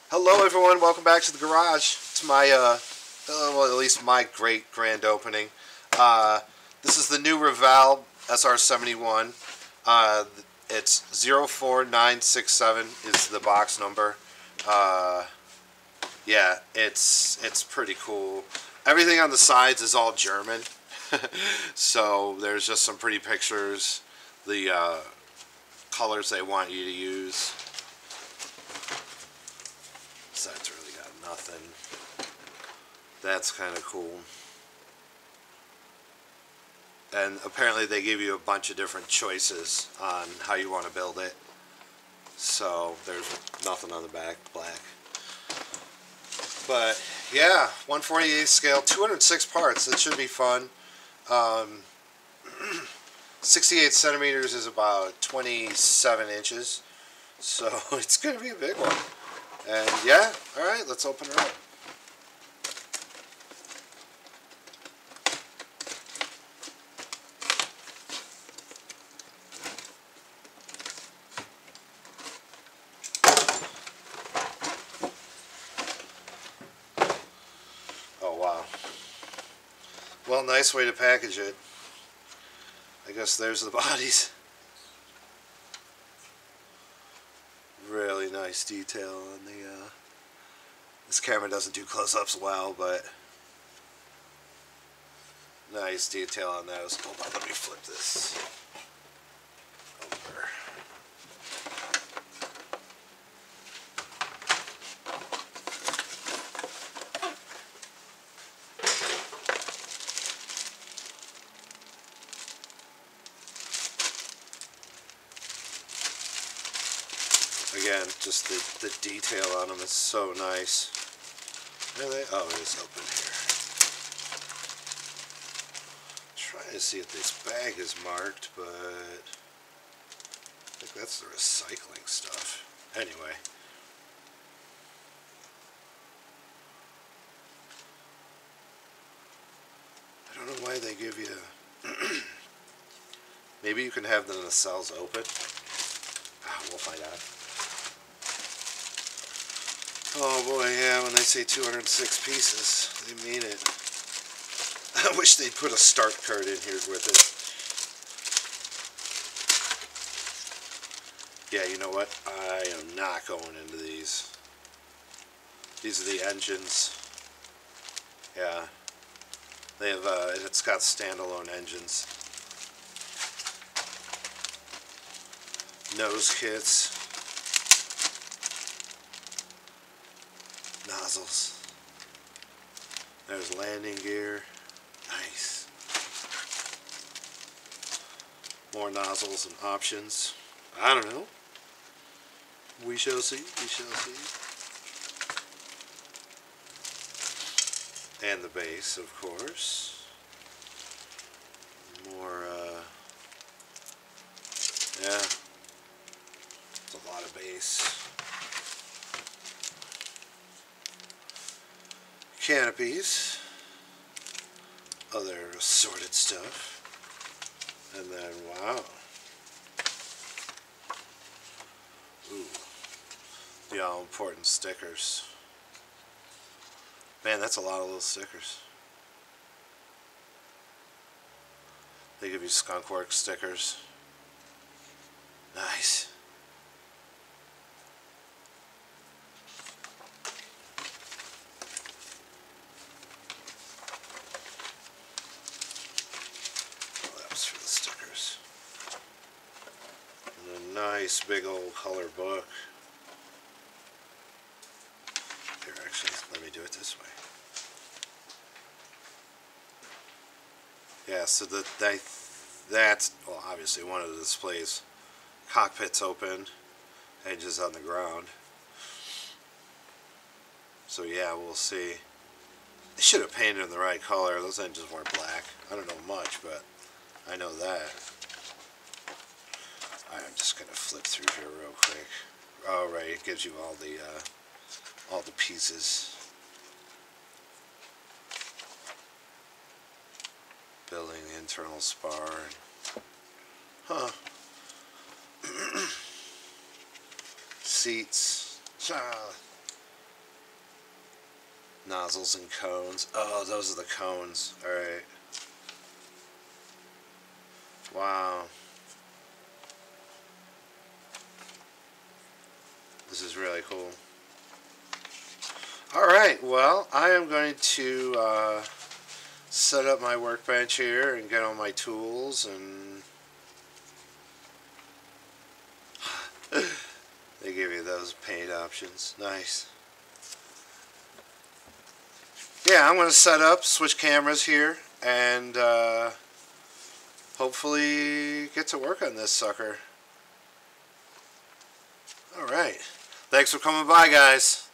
Hello everyone, welcome back to the garage. It's my, well, at least my great grand opening. This is the new Revell SR-71. It's 04967 is the box number. Yeah, it's pretty cool. Everything on the sides is all German. So there's just some pretty pictures. The colors they want you to use. Side's really got nothing. That's kind of cool. And apparently they give you a bunch of different choices on how you want to build it. So there's nothing on the back, black. But yeah, 1/48 scale, 206 parts. It should be fun. 68 centimeters is about 27 inches. So it's going to be a big one. And yeah, alright, let's open her up. Oh wow. Well, nice way to package it. I guess there's the bodies. Really nice detail on the, this camera doesn't do close-ups well, but nice detail on those. Hold on, let me flip this over. Again, just the detail on them is so nice. Are they? Oh, it is open here. Trying to see if this bag is marked, but I think that's the recycling stuff. Anyway. I don't know why they give you... Maybe you can have the cells open. We'll find out. Oh boy, yeah, when they say 206 pieces, they mean it. I wish they'd put a start card in here with it. Yeah, you know what? I am not going into these. These are the engines. Yeah. They have, it's got standalone engines. Nose kits. Nozzles. There's landing gear. Nice. More nozzles and options. I don't know. We shall see. We shall see. And the base, of course. More, yeah. It's a lot of base. Canopies, other assorted stuff, and then wow, ooh, the all important stickers. Man, that's a lot of little stickers. They give you skunkworks stickers. Nice. For the stickers. And a nice big old color book. Here, actually, let me do it this way. Yeah, so that's, well, obviously one of the displays. Cockpit's open, edges on the ground. So yeah, we'll see. They should have painted in the right color. Those engines weren't black. I don't know much, but I know that. I'm just gonna flip through here real quick. All right, it gives you all the pieces. internal spar. Huh. Seats. Nozzles and cones. Oh, those are the cones. Alright. Wow. This is really cool. Alright, well, I am going to set up my workbench here and get all my tools, and they give you those paint options. Nice. Yeah, I'm going to set up, switch cameras here, and hopefully get to work on this sucker. Alright. Thanks for coming by, guys.